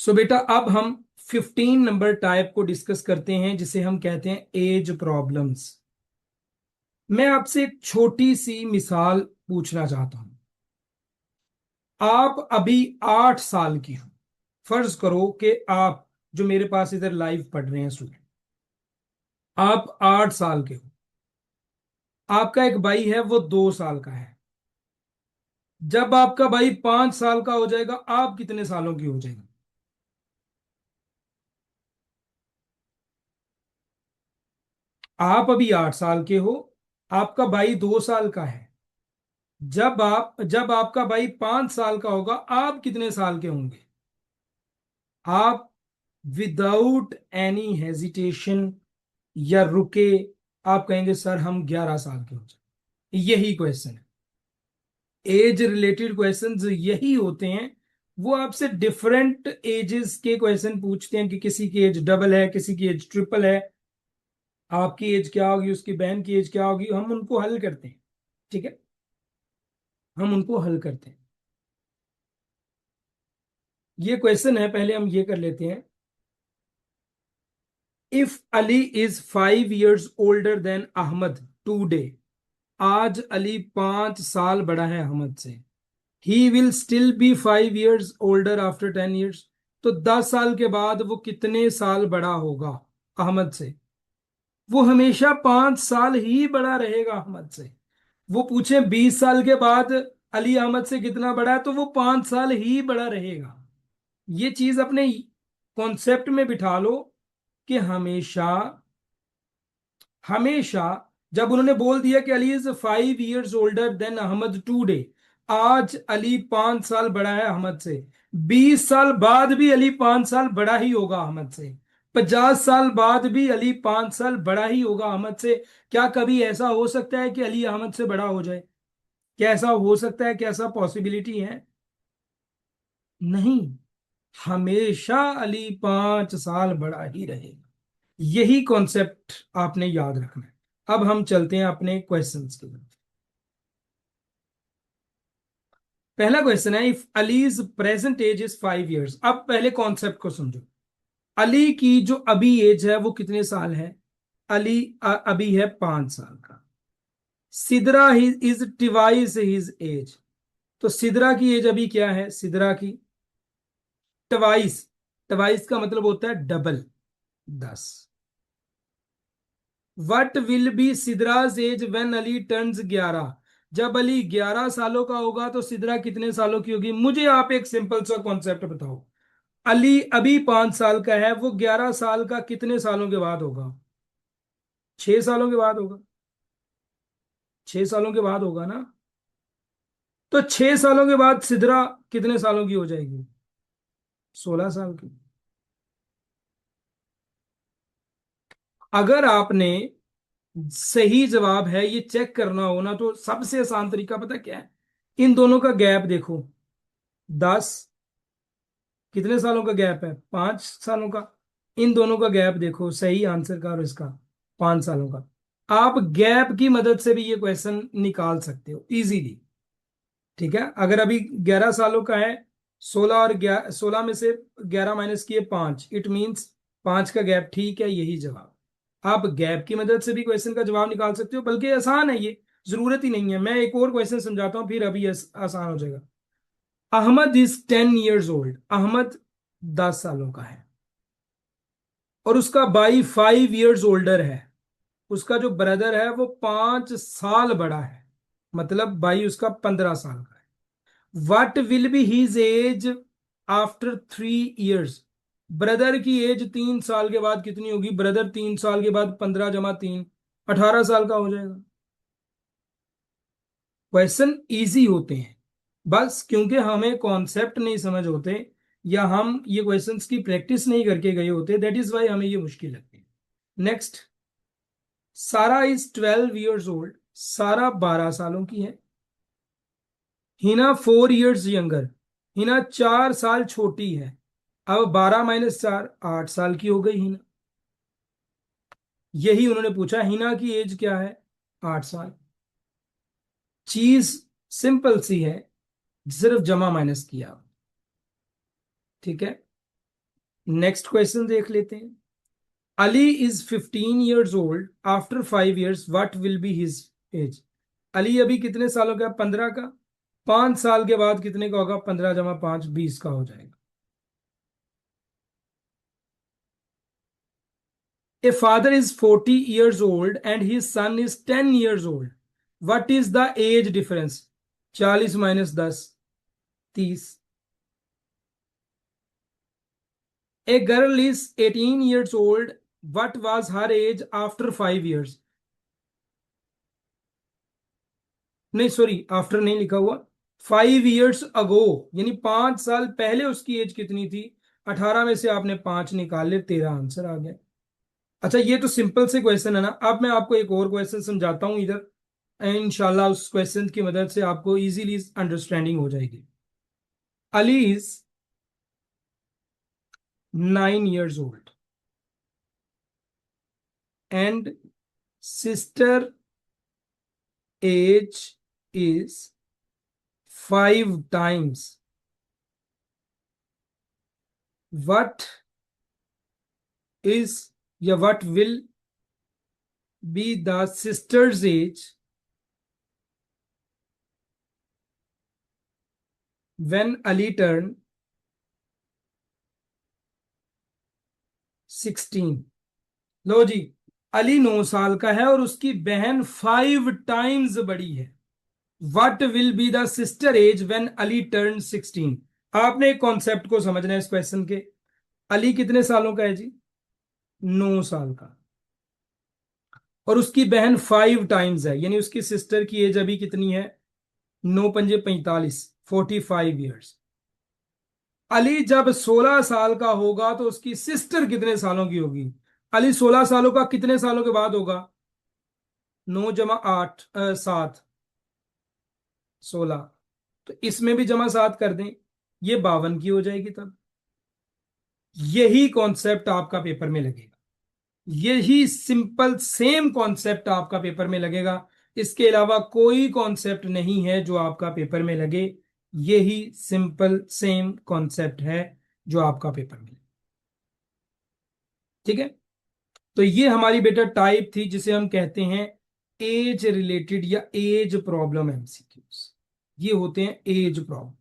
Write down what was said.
सो बेटा अब हम 15 नंबर टाइप को डिस्कस करते हैं जिसे हम कहते हैं एज प्रॉब्लम्स। मैं आपसे एक छोटी सी मिसाल पूछना चाहता हूं। आप अभी 8 साल की हो। फर्ज करो कि आप जो मेरे पास इधर लाइव पढ़ रहे हैं स्टूडेंट, आप 8 साल के हो। आपका एक भाई है वो 2 साल का है। जब आपका भाई 5 साल का हो जाएगा आप कितने सालों की हो जाएगी? आप अभी 8 साल के हो, आपका भाई 2 साल का है। जब आपका भाई 5 साल का होगा आप कितने साल के होंगे? आप विदाउट एनी हेजिटेशन या रुके आप कहेंगे सर हम 11 साल के हो जाए। यही क्वेश्चन है। एज रिलेटेड क्वेश्चंस यही होते हैं। वो आपसे डिफरेंट एजेस के क्वेश्चन पूछते हैं कि किसी की एज डबल है, किसी की एज ट्रिपल है, आपकी एज क्या होगी, उसकी बहन की एज क्या होगी, हम उनको हल करते हैं। ठीक है, हम उनको हल करते हैं। ये क्वेश्चन है, पहले हम ये कर लेते हैं। If Ali is 5 years older than Ahmed today, आज अली 5 साल बड़ा है अहमद से। He will still be 5 years older after 10 years। तो 10 साल के बाद वो कितने साल बड़ा होगा अहमद से? वो हमेशा 5 साल ही बड़ा रहेगा अहमद से। वो पूछे 20 साल के बाद अली अहमद से कितना बड़ा है, तो वो 5 साल ही बड़ा रहेगा। ये चीज अपने कॉन्सेप्ट में बिठा लो कि हमेशा हमेशा जब उन्होंने बोल दिया कि Ali is 5 years older than Ahmed today, आज अली 5 साल बड़ा है अहमद से। 20 साल बाद भी अली 5 साल बड़ा ही होगा अहमद से। 50 साल बाद भी अली 5 साल बड़ा ही होगा अहमद से। क्या कभी ऐसा हो सकता है कि अली अहमद से बड़ा हो जाए? क्या ऐसा हो सकता है? क्या ऐसा पॉसिबिलिटी है? नहीं। हमेशा अली 5 साल बड़ा ही रहेगा। यही कॉन्सेप्ट आपने याद रखना है। अब हम चलते हैं अपने क्वेश्चंस की तरफ। पहला क्वेश्चन है, if Ali's present age is 5 years। अब पहले कॉन्सेप्ट को समझो। अली की जो अभी एज है वो कितने साल है? अली अभी है 5 साल का। Sidra is twice his age. तो सिदरा की एज अभी क्या है? सिदरा की ट्वाइस, ट्वाइस का मतलब होता है double, 10। What will be Sidra's age when Ali turns 11। जब अली 11 सालों का होगा तो सिदरा कितने सालों की होगी? मुझे आप एक सिंपल सा कॉन्सेप्ट बताओ। अली अभी 5 साल का है, वो 11 साल का कितने सालों के बाद होगा? 6 सालों के बाद होगा। 6 सालों के बाद होगा ना? तो 6 सालों के बाद सिदरा कितने सालों की हो जाएगी? 16 साल की। अगर आपने सही जवाब है ये चेक करना हो ना, तो सबसे आसान तरीका पता क्या है? इन दोनों का गैप देखो। 10, कितने सालों का गैप है? 5 सालों का। इन दोनों का गैप देखो, सही आंसर का और इसका, 5 सालों का। आप गैप की मदद से भी ये क्वेश्चन निकाल सकते हो इजीली। ठीक है, अगर अभी 11 सालों का है, 16 और 16 में से 11 माइनस किए 5, इट मीन्स 5 का गैप। ठीक है, यही जवाब। आप गैप की मदद से भी क्वेश्चन का जवाब निकाल सकते हो, बल्कि आसान है ये। जरूरत ही नहीं है। मैं एक और क्वेश्चन समझाता हूं फिर अभी आसान हो जाएगा। Ahmed is 10 years old. Ahmed 10 सालों का है और उसका भाई 5 years ओल्डर है। उसका जो ब्रदर है वो 5 साल बड़ा है, मतलब भाई उसका 15 साल का है। What will be his age after 3 years। Brother की एज 3 साल के बाद कितनी होगी? ब्रदर 3 साल के बाद 15 + 3, 18 साल का हो जाएगा। क्वेश्चन इजी होते हैं, बस क्योंकि हमें कॉन्सेप्ट नहीं समझ होते या हम ये क्वेश्चंस की प्रैक्टिस नहीं करके गए होते, दैट इज वाई हमें ये मुश्किल लगती है। नेक्स्ट, सारा इज 12 years ओल्ड। सारा 12 सालों की है। Hina 4 years younger. हिना 4 साल छोटी है। अब 12 - 4, 8 साल की हो गई हिना। यही उन्होंने पूछा, हिना की एज क्या है? 8 साल। चीज सिंपल सी है, सिर्फ जमा माइनस किया। ठीक है, नेक्स्ट क्वेश्चन देख लेते हैं। Ali is 15 years old after 5 years, what will be his age? Ali अभी कितने सालों का? 15 का। 5 साल के बाद कितने का होगा? 15 + 5 20 का हो जाएगा। A father is 40 years old and his son is 10 years old. What is the age difference? 40 - 10 30। A girl is 18 years old. What was her age after 5 years? नहीं सॉरी, आफ्टर नहीं लिखा हुआ। 5 years ago, यानी 5 साल पहले उसकी as कितनी थी? 18 में से आपने 5 निकाल ले, 13 आंसर आ गया। अच्छा, ये तो सिंपल से क्वेश्चन है ना। अब मैं आपको एक और क्वेश्चन समझाता हूं इधर, इंशाल्लाह उस क्वेश्चन की मदद से आपको इजीली अंडरस्टैंडिंग हो जाएगी। Ali is 9 years old and sister age is 5 times. What is, या what will be the sister's age when Ali turned 16? लो जी, अली 9 साल का है और उसकी बहन 5 times बड़ी है। What will be the sister age when Ali turn 16? आपने एक कॉन्सेप्ट को समझना है इस क्वेश्चन के। अली कितने सालों का है जी? 9 साल का। और उसकी बहन 5 times है, यानी उसकी सिस्टर की एज अभी कितनी है? 9 × 5 = 45, 45 years। अली जब 16 साल का होगा तो उसकी सिस्टर कितने सालों की होगी? अली 16 सालों का कितने सालों के बाद होगा? 9 × 8 7 16। तो इसमें भी जमा 7 कर दें, ये 52 की हो जाएगी तब। यही कॉन्सेप्ट आपका पेपर में लगेगा। यही सिंपल सेम कॉन्सेप्ट आपका पेपर में लगेगा। इसके अलावा कोई कॉन्सेप्ट नहीं है जो आपका पेपर में लगे। यही सिंपल सेम कॉन्सेप्ट है जो आपका पेपर में लगे। ठीक है। तो ये हमारी बेटा टाइप थी जिसे हम कहते हैं एज रिलेटेड या एज प्रॉब्लम एमसीक्यूज। ये होते हैं एज प्रॉब्लम।